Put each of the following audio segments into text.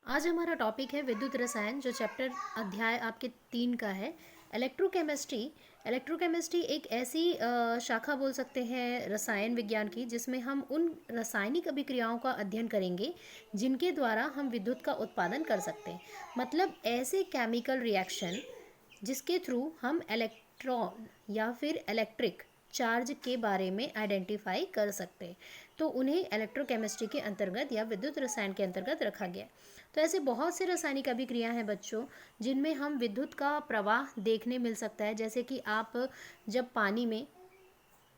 आज हमारा टॉपिक है विद्युत रसायन, जो चैप्टर अध्याय आपके 3 का है। इलेक्ट्रोकेमिस्ट्री। इलेक्ट्रोकेमिस्ट्री एक ऐसी शाखा बोल सकते हैं रसायन विज्ञान की, जिसमें हम उन रासायनिक अभिक्रियाओं का अध्ययन करेंगे जिनके द्वारा हम विद्युत का उत्पादन कर सकते हैं। मतलब ऐसे केमिकल रिएक्शन जिसके थ्रू हम इलेक्ट्रॉन या फिर इलेक्ट्रिक चार्ज के बारे में आइडेंटिफाई कर सकते हैं, तो उन्हें इलेक्ट्रोकेमिस्ट्री के अंतर्गत या विद्युत रसायन के अंतर्गत रखा गया। तो ऐसे बहुत से रासायनिक अभिक्रिया हैं बच्चों, जिनमें हम विद्युत का प्रवाह देखने मिल सकता है। जैसे कि आप जब पानी में,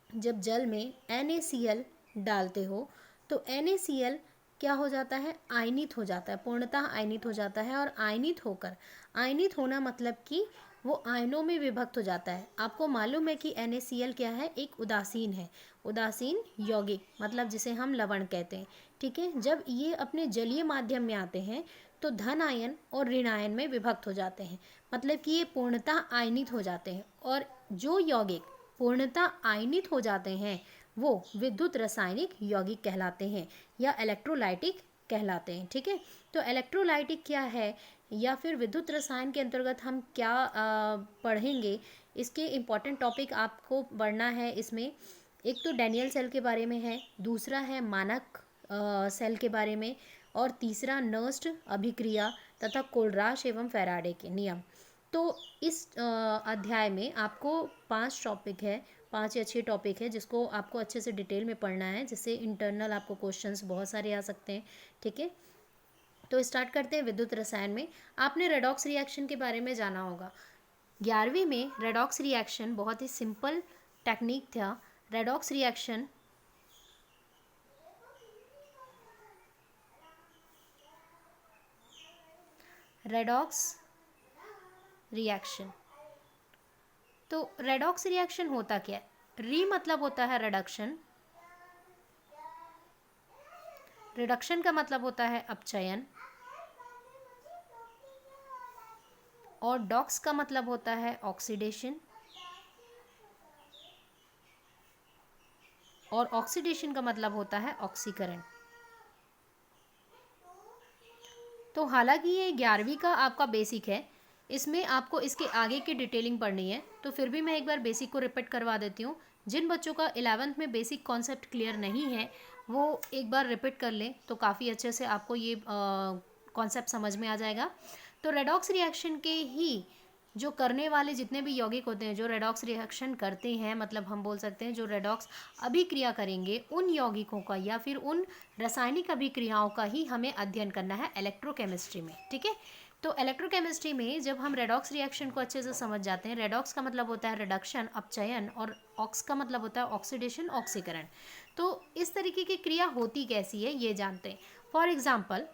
जब जल में NaCl डालते हो, तो NaCl क्या हो जाता है, आयनित हो जाता है, पूर्णतः आयनित हो जाता है। और आयनित होकर, आयनित होना मतलब कि वो आयनों में विभक्त हो जाता है। आपको मालूम है कि NaCl क्या है, एक उदासीन है, उदासीन यौगिक, मतलब जिसे हम लवण कहते हैं। ठीक है, जब ये अपने जलीय माध्यम में आते हैं तो धन आयन और ऋण आयन में विभक्त हो जाते हैं, मतलब कि ये पूर्णतः आयनित हो जाते हैं। और जो यौगिक पूर्णतः आयनित हो जाते हैं वो विद्युत रासायनिक यौगिक कहलाते हैं या इलेक्ट्रोलाइटिक कहलाते हैं। ठीक है, तो इलेक्ट्रोलाइटिक क्या है या फिर विद्युत रसायन के अंतर्गत हम क्या पढ़ेंगे, इसके इम्पॉर्टेंट टॉपिक आपको पढ़ना है। इसमें एक तो डैनियल सेल के बारे में है, दूसरा है मानक सेल के बारे में, और तीसरा नर्स्ट अभिक्रिया तथा कोलराश एवं फैराडे के नियम। तो इस अध्याय में आपको 5 टॉपिक है, 5 या 6 टॉपिक है, जिसको आपको अच्छे से डिटेल में पढ़ना है, जिससे इंटरनल आपको क्वेश्चंस बहुत सारे आ सकते हैं। ठीक है, तो स्टार्ट करते हैं विद्युत रसायन में। आपने रेडॉक्स रिएक्शन के बारे में जाना होगा। 11वीं में रेडॉक्स रिएक्शन बहुत ही सिंपल टेक्निक था। रेडॉक्स रिएक्शन रेडॉक्स रिएक्शन तो रेडॉक्स रिएक्शन होता क्या है? री मतलब होता है रिडक्शन, रिडक्शन का मतलब होता है अपचयन, और डॉक्स का मतलब होता है ऑक्सीडेशन, और ऑक्सीडेशन का मतलब होता है ऑक्सीकरण। तो हालांकि ये 11वीं का आपका बेसिक है, इसमें आपको इसके आगे की डिटेलिंग पढ़नी है, तो फिर भी मैं एक बार बेसिक को रिपीट करवा देती हूँ। जिन बच्चों का 11th में बेसिक कॉन्सेप्ट क्लियर नहीं है, वो एक बार रिपीट कर लें, तो काफ़ी अच्छे से आपको ये कॉन्सेप्ट समझ में आ जाएगा। तो रेडॉक्स रिएक्शन के ही जो करने वाले जितने भी यौगिक होते हैं, जो रेडॉक्स रिएक्शन करते हैं, मतलब हम बोल सकते हैं जो रेडॉक्स अभिक्रिया करेंगे, उन यौगिकों का या फिर उन रासायनिक अभिक्रियाओं का ही हमें अध्ययन करना है इलेक्ट्रोकेमिस्ट्री में। ठीक है, तो इलेक्ट्रोकेमिस्ट्री में जब हम रेडॉक्स रिएक्शन को अच्छे से समझ जाते हैं, रेडॉक्स का मतलब होता है रिडक्शन, अपचयन, और ऑक्स का मतलब होता है ऑक्सीडेशन, ऑक्सीकरण। तो इस तरीके की क्रिया होती कैसी है ये जानते हैं। For example,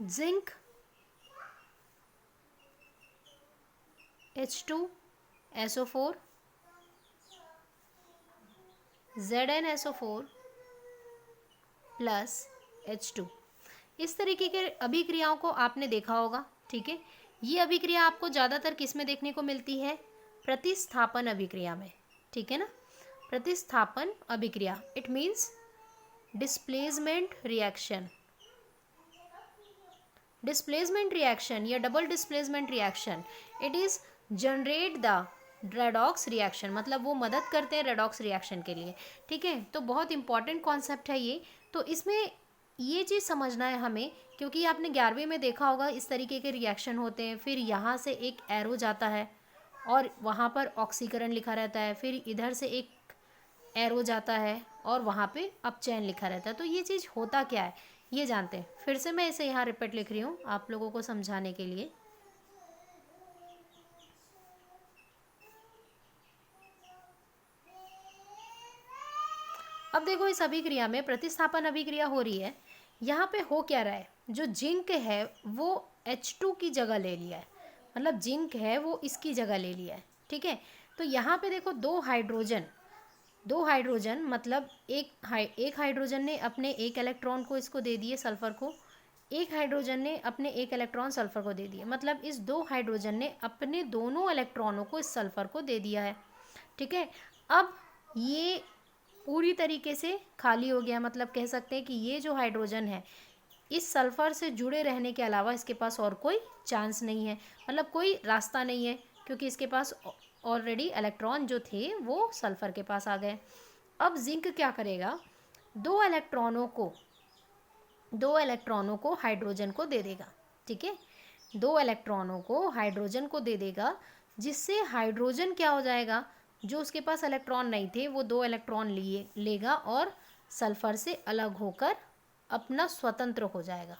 zinc H2SO4 ZnSO4 plus H2, इस तरीके के अभिक्रियाओं को आपने देखा होगा। ठीक है, ये अभिक्रिया आपको ज़्यादातर किस में देखने को मिलती है? प्रतिस्थापन अभिक्रिया में। ठीक है ना, प्रतिस्थापन अभिक्रिया, it means displacement reaction. Displacement reaction या double displacement reaction, it is generate the redox reaction, मतलब वो मदद करते हैं रेडॉक्स रिएक्शन के लिए। ठीक है, तो बहुत इंपॉर्टेंट कॉन्सेप्ट है ये। तो इसमें ये चीज़ समझना है हमें, क्योंकि आपने 11वीं में देखा होगा इस तरीके के रिएक्शन होते हैं, फिर यहाँ से एक एरो जाता है और वहाँ पर ऑक्सीकरण लिखा रहता है, फिर इधर से एक एरो जाता है और वहाँ पे अपचयन लिखा रहता है। तो ये चीज़ होता क्या है ये जानते हैं। फिर से मैं इसे यहाँ रिपीट लिख रही हूँ आप लोगों को समझाने के लिए। अब देखो, इस अभिक्रिया में प्रतिस्थापन अभिक्रिया हो रही है। यहाँ पे हो क्या रहा है, जो जिंक है वो H2 की जगह ले लिया है, मतलब जिंक है वो इसकी जगह ले लिया है। ठीक है, तो यहाँ पे देखो दो हाइड्रोजन मतलब एक हाइड्रोजन ने अपने एक इलेक्ट्रॉन को इसको दे दिए सल्फर को, एक हाइड्रोजन ने अपने एक इलेक्ट्रॉन सल्फर को दे दिया, मतलब इस दो हाइड्रोजन ने अपने दोनों इलेक्ट्रॉनों को इस सल्फर को दे दिया है। ठीक है, अब ये पूरी तरीके से खाली हो गया, मतलब कह सकते हैं कि ये जो हाइड्रोजन है इस सल्फर से जुड़े रहने के अलावा इसके पास और कोई चांस नहीं है, मतलब कोई रास्ता नहीं है, क्योंकि इसके पास ऑलरेडी इलेक्ट्रॉन जो थे वो सल्फर के पास आ गए। अब जिंक क्या करेगा, दो इलेक्ट्रॉनों को हाइड्रोजन को दे देगा। ठीक है, दो इलेक्ट्रॉनों को हाइड्रोजन को दे देगा, जिससे हाइड्रोजन क्या हो जाएगा, जो उसके पास इलेक्ट्रॉन नहीं थे वो दो इलेक्ट्रॉन लेगा और सल्फर से अलग होकर अपना स्वतंत्र हो जाएगा।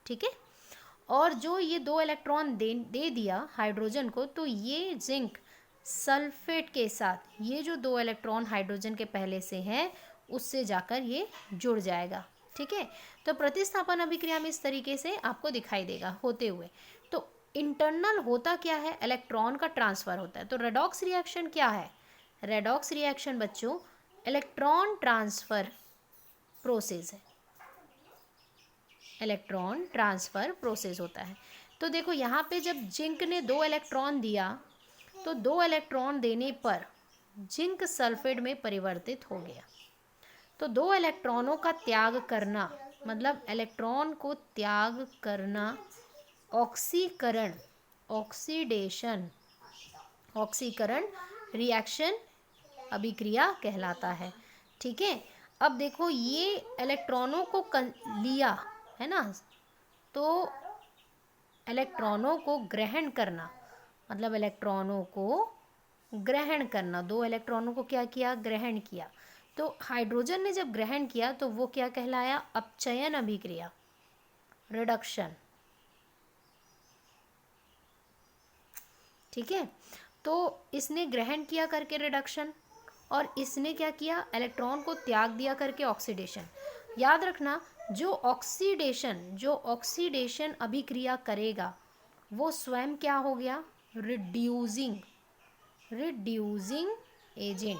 ठीक है, और जो ये दो इलेक्ट्रॉन दे दिया हाइड्रोजन को, तो ये जिंक सल्फेट के साथ ये जो दो इलेक्ट्रॉन हाइड्रोजन के पहले से हैं उससे जाकर ये जुड़ जाएगा। ठीक है, तो प्रतिस्थापन अभिक्रिया में इस तरीके से आपको दिखाई देगा होते हुए। तो इंटरनल होता क्या है, इलेक्ट्रॉन का ट्रांसफर होता है। तो रेडॉक्स रिएक्शन क्या है, रेडॉक्स रिएक्शन बच्चों इलेक्ट्रॉन ट्रांसफर प्रोसेस है, इलेक्ट्रॉन ट्रांसफर प्रोसेस होता है। तो देखो यहाँ पे जब जिंक ने दो इलेक्ट्रॉन दिया, तो दो इलेक्ट्रॉन देने पर जिंक सल्फेट में परिवर्तित हो गया। तो दो इलेक्ट्रॉनों का त्याग करना, मतलब इलेक्ट्रॉन को त्याग करना ऑक्सीकरण, ऑक्सीकरण रिएक्शन अभिक्रिया कहलाता है। ठीक है, अब देखो ये इलेक्ट्रॉनों को लिया है ना, तो इलेक्ट्रॉनों को ग्रहण करना, मतलब इलेक्ट्रॉनों को ग्रहण करना, दो इलेक्ट्रॉनों को क्या किया, ग्रहण किया। तो हाइड्रोजन ने जब ग्रहण किया तो वो क्या कहलाया, अपचयन अभिक्रिया, रिडक्शन। ठीक है, तो इसने ग्रहण किया करके रिडक्शन, और इसने क्या किया, इलेक्ट्रॉन को त्याग दिया करके ऑक्सीडेशन। याद रखना, जो ऑक्सीडेशन अभिक्रिया करेगा वो स्वयं क्या हो गया, रिड्यूसिंग एजेंट।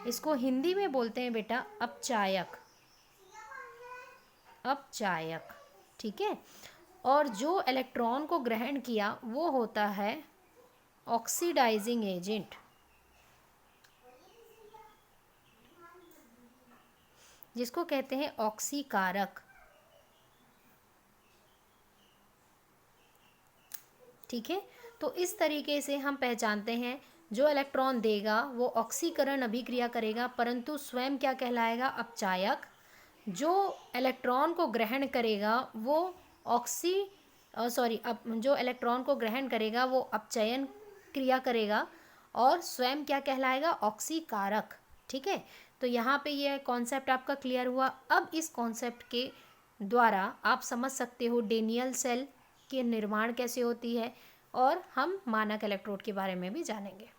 इसको हिंदी में बोलते हैं बेटा अपचायक। ठीक है, और जो इलेक्ट्रॉन को ग्रहण किया वो होता है ऑक्सीडाइजिंग एजेंट, जिसको कहते हैं ऑक्सीकारक। ठीक है, तो इस तरीके से हम पहचानते हैं जो इलेक्ट्रॉन देगा वो ऑक्सीकरण अभिक्रिया करेगा, परंतु स्वयं क्या कहलाएगा, अपचायक। जो इलेक्ट्रॉन को ग्रहण करेगा वो जो इलेक्ट्रॉन को ग्रहण करेगा वो अपचयन क्रिया करेगा, और स्वयं क्या कहलाएगा, ऑक्सीकारक। ठीक है, तो यहाँ पे ये कॉन्सेप्ट आपका क्लियर हुआ। अब इस कॉन्सेप्ट के द्वारा आप समझ सकते हो डेनियल सेल के निर्माण कैसे होती है, और हम मानक इलेक्ट्रोड के बारे में भी जानेंगे।